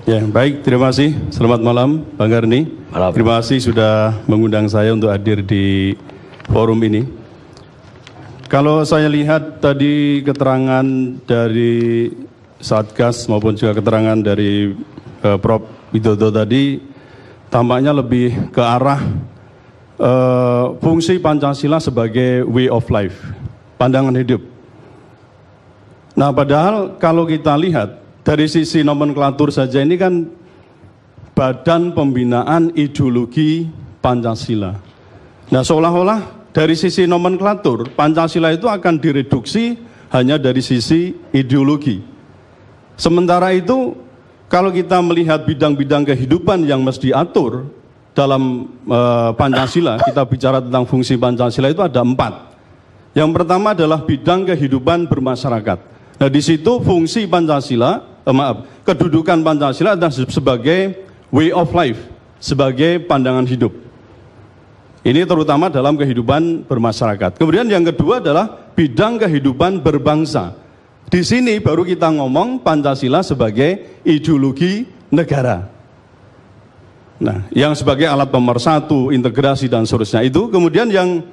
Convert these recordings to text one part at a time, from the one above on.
Ya, baik, terima kasih. Selamat malam, Bang Garni. Malam. Terima kasih sudah mengundang saya untuk hadir di forum ini. Kalau saya lihat tadi keterangan dari Satgas maupun juga keterangan dari Prof. Widodo tadi, tampaknya lebih ke arah fungsi Pancasila sebagai way of life, pandangan hidup. Nah, padahal kalau kita lihat dari sisi nomenklatur saja ini kan Badan Pembinaan Ideologi Pancasila. Nah, seolah-olah dari sisi nomenklatur Pancasila itu akan direduksi hanya dari sisi ideologi. Sementara itu kalau kita melihat bidang-bidang kehidupan yang mesti diatur dalam Pancasila, kita bicara tentang fungsi Pancasila itu ada 4. Yang pertama adalah bidang kehidupan bermasyarakat. Nah, di situ fungsi Pancasila, kedudukan Pancasila adalah sebagai way of life, sebagai pandangan hidup. Ini terutama dalam kehidupan bermasyarakat. Kemudian yang kedua adalah bidang kehidupan berbangsa. Di sini baru kita ngomong Pancasila sebagai ideologi negara. Nah, yang sebagai alat pemersatu, integrasi dan seterusnya itu. Kemudian yang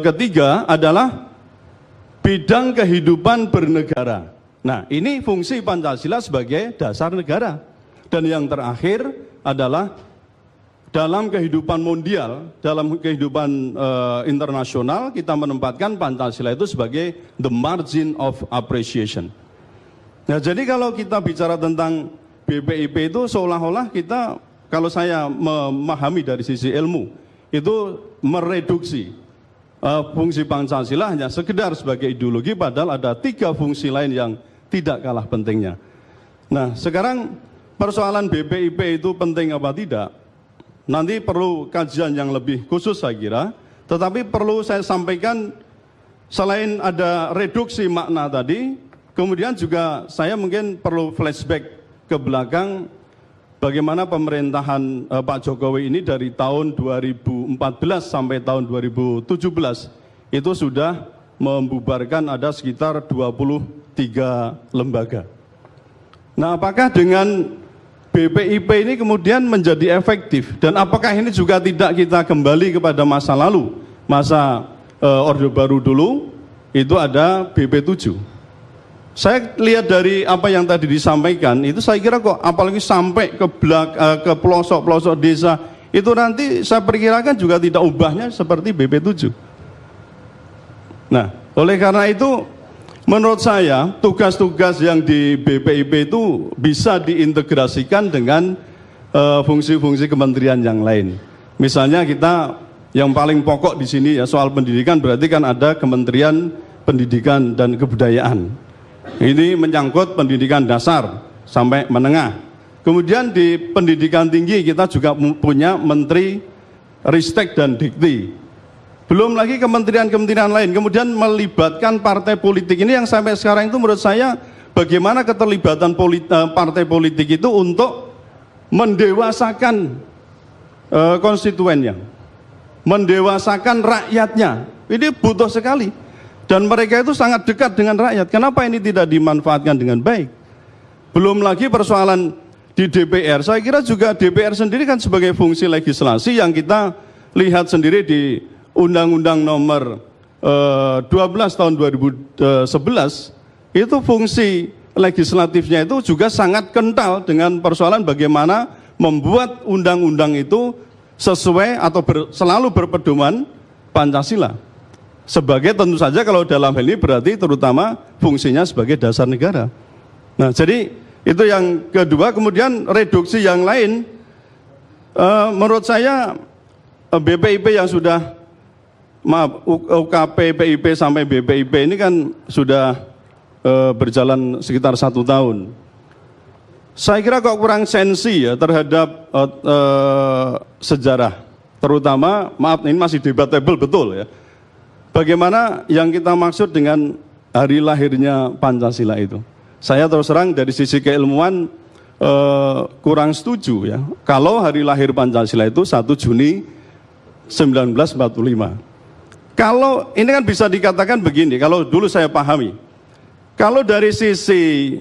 ketiga adalah bidang kehidupan bernegara. Nah, ini fungsi Pancasila sebagai dasar negara. Dan yang terakhir adalah dalam kehidupan mondial, dalam kehidupan internasional, kita menempatkan Pancasila itu sebagai the margin of appreciation. Nah, jadi kalau kita bicara tentang BPIP itu seolah-olah kita, kalau saya memahami dari sisi ilmu, itu mereduksi fungsi Pancasila hanya sekedar sebagai ideologi, padahal ada 3 fungsi lain yang tidak kalah pentingnya. Nah, sekarang persoalan BPIP itu penting apa tidak, nanti perlu kajian yang lebih khusus saya kira, tetapi perlu saya sampaikan selain ada reduksi makna tadi, kemudian juga saya mungkin perlu flashback ke belakang bagaimana pemerintahan Pak Jokowi ini dari tahun 2014 sampai tahun 2017 itu sudah membubarkan ada sekitar 23 lembaga. Nah, apakah dengan BPIP ini kemudian menjadi efektif, dan apakah ini juga tidak kita kembali kepada masa lalu, masa Orde Baru dulu itu ada BP7. Saya lihat dari apa yang tadi disampaikan itu, saya kira kok apalagi sampai ke pelosok-pelosok desa itu nanti saya perkirakan juga tidak ubahnya seperti BP7. Nah, oleh karena itu menurut saya tugas-tugas yang di BPIP itu bisa diintegrasikan dengan fungsi-fungsi kementerian yang lain. Misalnya kita yang paling pokok di sini ya soal pendidikan, berarti kan ada Kementerian Pendidikan dan Kebudayaan. Ini menyangkut pendidikan dasar sampai menengah. Kemudian di pendidikan tinggi kita juga punya Menteri Ristek dan Dikti. Belum lagi kementerian-kementerian lain. Kemudian melibatkan partai politik ini yang sampai sekarang itu menurut saya bagaimana keterlibatan partai politik itu untuk mendewasakan konstituennya, mendewasakan rakyatnya. Ini butuh sekali. Dan mereka itu sangat dekat dengan rakyat. Kenapa ini tidak dimanfaatkan dengan baik? Belum lagi persoalan di DPR. Saya kira juga DPR sendiri kan sebagai fungsi legislasi yang kita lihat sendiri di Undang-Undang nomor 12 tahun 2011, itu fungsi legislatifnya itu juga sangat kental dengan persoalan bagaimana membuat undang-undang itu sesuai atau selalu berpedoman Pancasila. Sebagai tentu saja kalau dalam hal ini berarti terutama fungsinya sebagai dasar negara. Nah, jadi itu yang kedua. Kemudian reduksi yang lain, menurut saya BPIP yang sudah, UKP, PIP sampai BPIP ini kan sudah berjalan sekitar 1 tahun. Saya kira kok kurang sensi ya terhadap sejarah, terutama, maaf ini masih debatable betul ya, bagaimana yang kita maksud dengan hari lahirnya Pancasila itu. Saya terus terang dari sisi keilmuan kurang setuju ya, kalau hari lahir Pancasila itu 1 Juni 1945. Kalau ini kan bisa dikatakan begini, kalau dulu saya pahami, Kalau dari sisi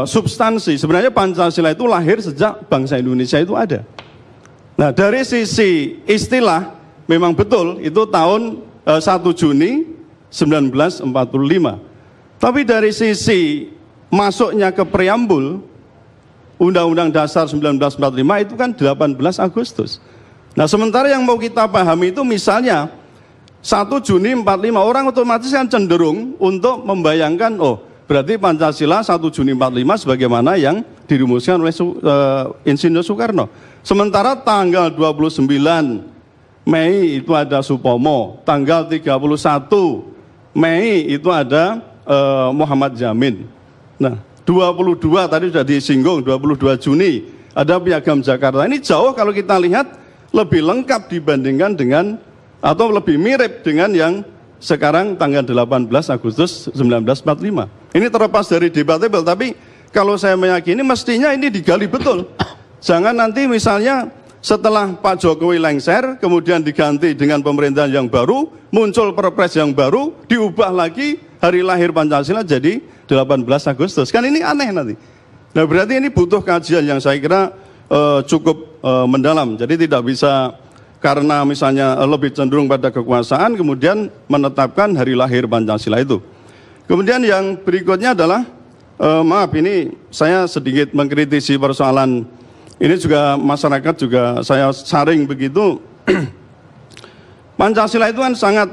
substansi, sebenarnya Pancasila itu lahir sejak bangsa Indonesia itu ada. Nah, dari sisi istilah, memang betul itu tahun 1 Juni 1945. Tapi dari sisi masuknya ke preambul Undang-Undang Dasar 1945 itu kan 18 Agustus. Nah, sementara yang mau kita pahami itu misalnya 1 Juni 45, orang otomatis kan cenderung untuk membayangkan, oh berarti Pancasila 1 Juni 45 sebagaimana yang dirumuskan oleh Insinyur Soekarno. Sementara tanggal 29 Mei itu ada Supomo, tanggal 31 Mei itu ada Muhammad Jamin. Nah, 22 tadi sudah disinggung, 22 Juni ada Piagam Jakarta. Ini jauh kalau kita lihat lebih lengkap dibandingkan dengan atau lebih mirip dengan yang sekarang tanggal 18 Agustus 1945. Ini terlepas dari debatable, tapi kalau saya meyakini mestinya ini digali betul. Jangan nanti misalnya setelah Pak Jokowi lengser, kemudian diganti dengan pemerintahan yang baru, muncul perpres yang baru, diubah lagi hari lahir Pancasila jadi 18 Agustus. Kan ini aneh nanti. Nah, berarti ini butuh kajian yang saya kira cukup mendalam. Jadi tidak bisa karena misalnya lebih cenderung pada kekuasaan, kemudian menetapkan hari lahir Pancasila itu. Kemudian yang berikutnya adalah, maaf ini saya sedikit mengkritisi persoalan, ini juga masyarakat juga saya saring begitu, Pancasila itu kan sangat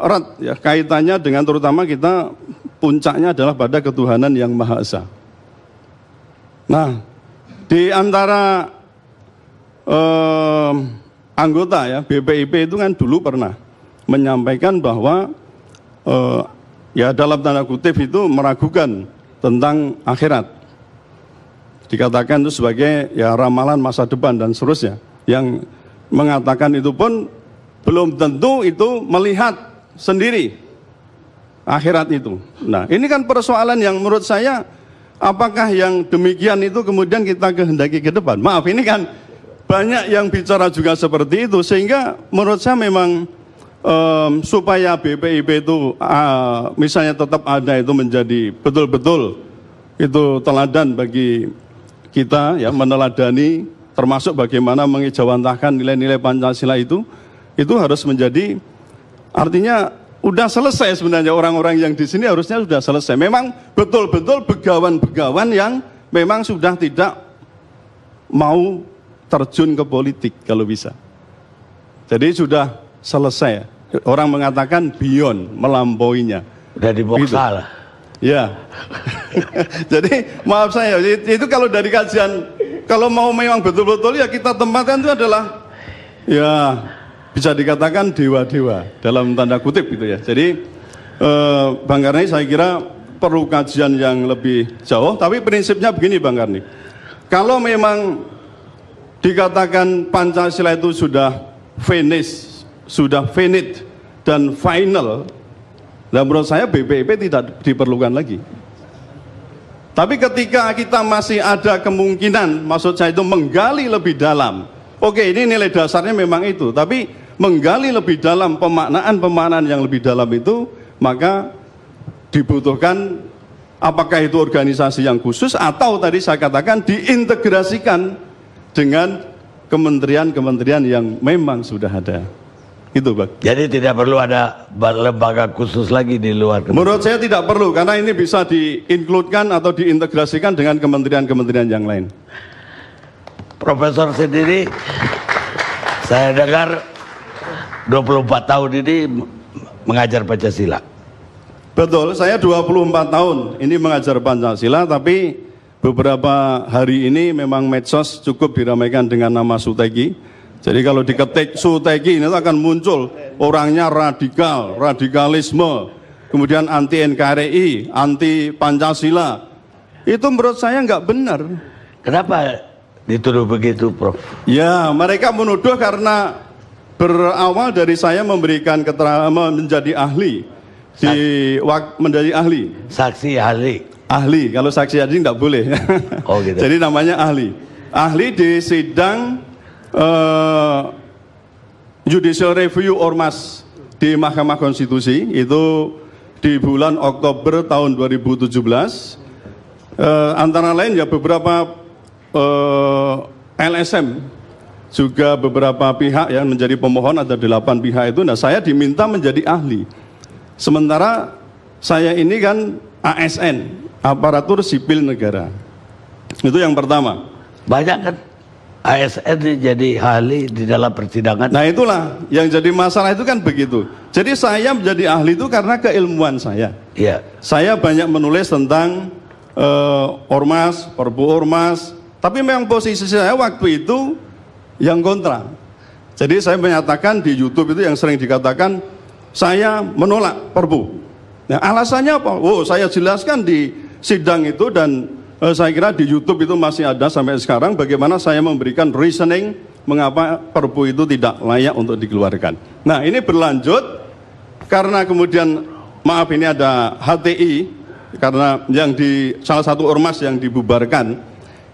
erat ya, kaitannya dengan terutama kita puncaknya adalah pada ketuhanan yang Maha Esa. Nah, di antara anggota ya BPIP itu kan dulu pernah menyampaikan bahwa ya dalam tanda kutip itu meragukan tentang akhirat, dikatakan itu sebagai ya ramalan masa depan dan seterusnya. Yang mengatakan itu pun belum tentu itu melihat sendiri akhirat itu. Nah, ini kan persoalan yang menurut saya, apakah yang demikian itu kemudian kita kehendaki ke depan? Maaf, ini kan banyak yang bicara juga seperti itu, sehingga menurut saya memang supaya BPIP itu misalnya tetap ada, itu menjadi betul-betul itu teladan bagi kita ya, meneladani termasuk bagaimana mengejawantahkan nilai-nilai Pancasila itu harus menjadi, artinya udah selesai sebenarnya, orang-orang yang di sini harusnya sudah selesai. Memang betul-betul begawan-begawan yang memang sudah tidak mau terjun ke politik kalau bisa. Jadi sudah selesai. Orang mengatakan beyond, melampauinya. Udah diboksa lah. Ya. Jadi maaf saya, itu kalau dari kajian, kalau mau memang betul-betul ya kita tempatkan itu adalah ya bisa dikatakan dewa-dewa dalam tanda kutip gitu ya. Jadi Bang Karni saya kira perlu kajian yang lebih jauh. Tapi prinsipnya begini Bang Karni, kalau memang dikatakan Pancasila itu sudah finish, sudah finite dan final, dan menurut saya BPIP tidak diperlukan lagi. Tapi ketika kita masih ada kemungkinan, maksud saya itu menggali lebih dalam, oke ini nilai dasarnya memang itu, tapi menggali lebih dalam pemaknaan yang lebih dalam itu, maka dibutuhkan apakah itu organisasi yang khusus atau tadi saya katakan diintegrasikan dengan kementerian-kementerian yang memang sudah ada. Itu Bang. Jadi tidak perlu ada lembaga khusus lagi di luar kementerian. Menurut saya tidak perlu, karena ini bisa diinkludkan atau diintegrasikan dengan kementerian-kementerian yang lain. Profesor sendiri, saya dengar 24 tahun ini mengajar Pancasila. Betul, saya 24 tahun ini mengajar Pancasila, tapi beberapa hari ini memang medsos cukup diramaikan dengan nama Suteki. Jadi kalau diketik Suteki ini akan muncul orangnya radikal, radikalisme, kemudian anti NKRI, anti Pancasila. Itu menurut saya nggak benar. Kenapa dituduh begitu, Prof? Ya, mereka menuduh karena berawal dari saya memberikan keterangan menjadi ahli menjadi ahli. Saksi ahli. Ahli, kalau saksi ahli nggak boleh. Oh gitu. Jadi namanya ahli. Ahli di sidang judicial review ormas di Mahkamah Konstitusi itu di bulan Oktober tahun 2017. Antara lain ya beberapa LSM, juga beberapa pihak yang menjadi pemohon, ada 8 pihak itu. Nah, saya diminta menjadi ahli. Sementara saya ini kan ASN, aparatur sipil negara. Itu yang pertama. Banyak kan ASN jadi ahli di dalam persidangan. Nah, itulah yang jadi masalah itu kan begitu. Jadi saya menjadi ahli itu karena keilmuan saya. Iya. Saya banyak menulis tentang ormas, perpu ormas. Tapi memang posisi saya waktu itu yang kontra. Jadi saya menyatakan di YouTube itu yang sering dikatakan saya menolak perpu. Nah, alasannya apa? Oh, saya jelaskan di sidang itu, dan saya kira di YouTube itu masih ada sampai sekarang bagaimana saya memberikan reasoning mengapa perpu itu tidak layak untuk dikeluarkan. Nah, ini berlanjut karena kemudian maaf ini ada HTI, karena yang di salah satu ormas yang dibubarkan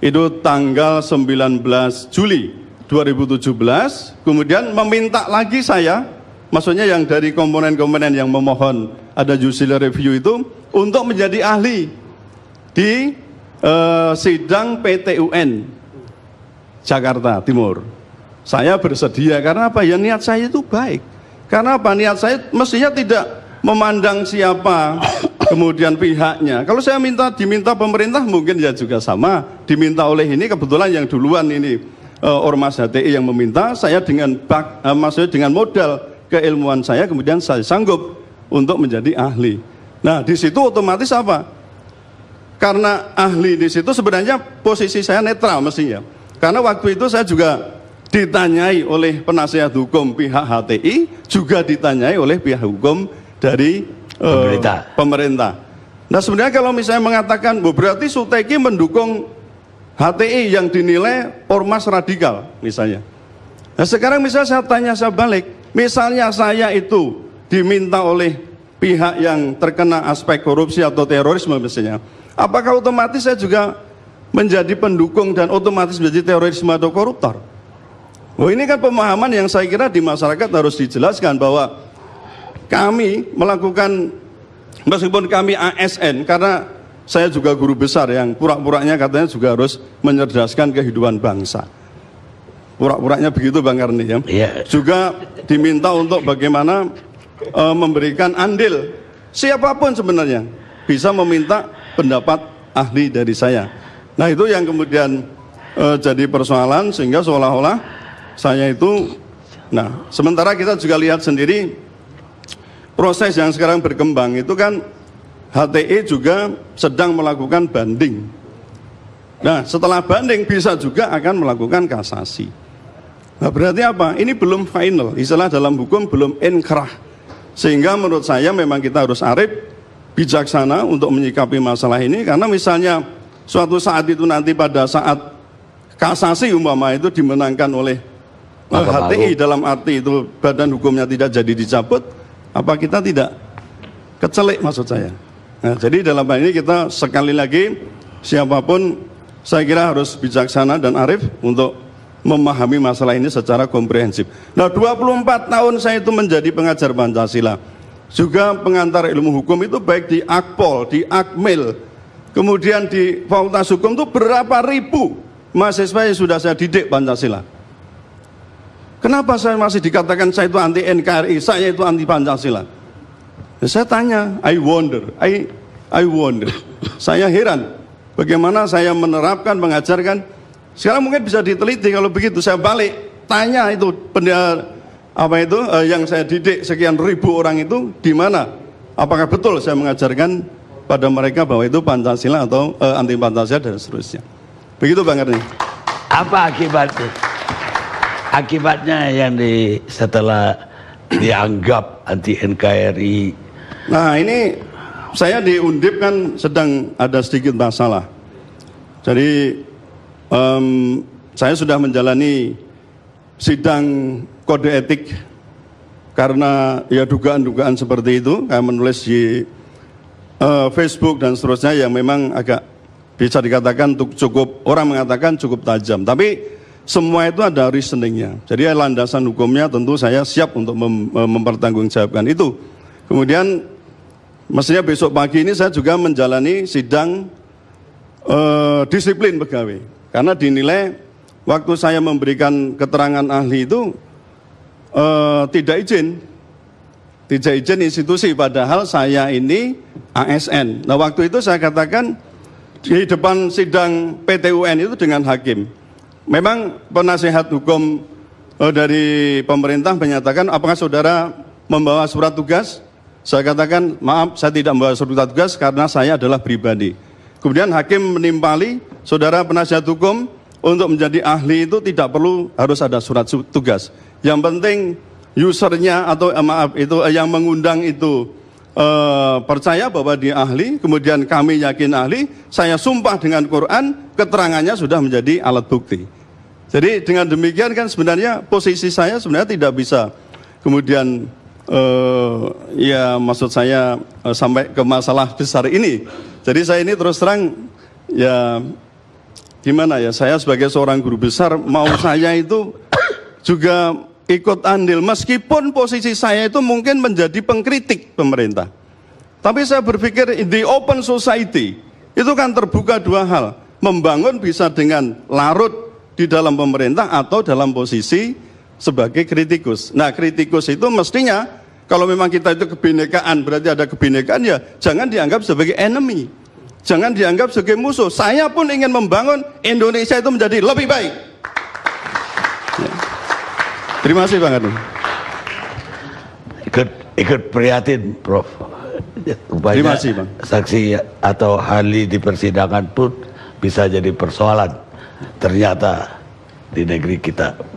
itu tanggal 19 Juli 2017, kemudian meminta lagi saya, maksudnya yang dari komponen-komponen yang memohon ada judicial review itu, untuk menjadi ahli di sidang PT-UN Jakarta Timur. Saya bersedia, karena apa? Ya niat saya itu baik. Karena apa? Niat saya mestinya tidak memandang siapa kemudian pihaknya. Kalau saya diminta pemerintah mungkin ya juga sama, diminta oleh ini, kebetulan yang duluan ini ormas HTI yang meminta, saya maksudnya dengan modal keilmuan saya kemudian saya sanggup untuk menjadi ahli. Nah, di situ otomatis apa? Karena ahli di situ sebenarnya posisi saya netral mestinya. Karena waktu itu saya juga ditanyai oleh penasihat hukum pihak HTI, juga ditanyai oleh pihak hukum dari pemerintah. Nah, sebenarnya kalau misalnya mengatakan, berarti Suteki mendukung HTI yang dinilai ormas radikal misalnya. Nah, sekarang misalnya saya balik, misalnya saya itu diminta oleh pihak yang terkena aspek korupsi atau terorisme misalnya, apakah otomatis saya juga menjadi pendukung dan otomatis menjadi terorisme atau koruptor? Oh, ini kan pemahaman yang saya kira di masyarakat harus dijelaskan, bahwa kami melakukan, meskipun kami ASN, karena saya juga guru besar yang pura-puranya katanya juga harus mencerdaskan kehidupan bangsa. Pura-puranya begitu Bang Karni ya. Yeah. Juga diminta untuk bagaimana memberikan andil. Siapapun sebenarnya bisa meminta pendapat ahli dari saya. Nah, itu yang kemudian jadi persoalan, sehingga seolah-olah saya itu, nah sementara kita juga lihat sendiri proses yang sekarang berkembang itu kan, HTI juga sedang melakukan banding. Nah, setelah banding bisa juga akan melakukan kasasi. Nah, berarti apa? Ini belum final, istilah dalam hukum belum inkrah. Sehingga menurut saya memang kita harus arif, bijaksana untuk menyikapi masalah ini. Karena misalnya suatu saat itu nanti pada saat kasasi umpama itu dimenangkan oleh HTI, dalam arti itu badan hukumnya tidak jadi dicabut, apa kita tidak kecelik maksud saya? Nah, jadi dalam hal ini kita sekali lagi, siapapun saya kira harus bijaksana dan arif untuk memahami masalah ini secara komprehensif. Nah, 24 tahun saya itu menjadi pengajar Pancasila, juga pengantar ilmu hukum itu, baik di Akpol, di Akmil, kemudian di Fakultas Hukum itu berapa ribu mahasiswa yang sudah saya didik Pancasila. Kenapa saya masih dikatakan saya itu anti NKRI, saya itu anti Pancasila? Saya tanya, I wonder. Saya heran bagaimana saya menerapkan, mengajarkan. Sekarang mungkin bisa diteliti kalau begitu. Saya balik tanya itu yang saya didik sekian ribu orang itu di mana? Apakah betul saya mengajarkan pada mereka bahwa itu Pancasila atau anti Pancasila dan seterusnya. Begitu Bang Erni. Apa akibatnya? Akibatnya yang setelah dianggap anti NKRI. Nah, ini saya di Undip kan sedang ada sedikit masalah. Jadi saya sudah menjalani sidang kode etik karena ya dugaan-dugaan seperti itu. Saya menulis di Facebook dan seterusnya yang memang agak bisa dikatakan cukup, orang mengatakan cukup tajam. Tapi semua itu ada reasoningnya. Jadi landasan hukumnya tentu saya siap untuk mempertanggungjawabkan itu. Kemudian Mestinya besok pagi ini saya juga menjalani sidang disiplin pegawai. Karena dinilai waktu saya memberikan keterangan ahli itu tidak izin institusi, padahal saya ini ASN. Nah waktu itu saya katakan di depan sidang PT UN itu dengan hakim, memang penasihat hukum dari pemerintah menyatakan apakah saudara membawa surat tugas? Saya katakan maaf, saya tidak membawa surat tugas karena saya adalah pribadi. Kemudian hakim menimpali, saudara penasihat hukum untuk menjadi ahli itu tidak perlu harus ada surat tugas. Yang penting usernya atau yang mengundang itu percaya bahwa dia ahli, kemudian kami yakin ahli, saya sumpah dengan Quran, keterangannya sudah menjadi alat bukti. Jadi dengan demikian kan sebenarnya posisi saya sebenarnya tidak bisa kemudian ya maksud saya sampai ke masalah besar ini. Jadi saya ini terus terang ya gimana ya, saya sebagai seorang guru besar mau saya itu juga ikut andil meskipun posisi saya itu mungkin menjadi pengkritik pemerintah. Tapi saya berpikir di open society itu kan terbuka dua hal, membangun bisa dengan larut di dalam pemerintah atau dalam posisi sebagai kritikus. Nah kritikus itu mestinya kalau memang kita itu kebinekaan, berarti ada kebinekaan ya jangan dianggap sebagai enemy, jangan dianggap sebagai musuh. Saya pun ingin membangun Indonesia itu menjadi lebih baik ya. Terima kasih Bang Anu. Ikut prihatin Prof. Terima kasih Bang. Saksi atau ahli di persidangan pun bisa jadi persoalan ternyata di negeri kita.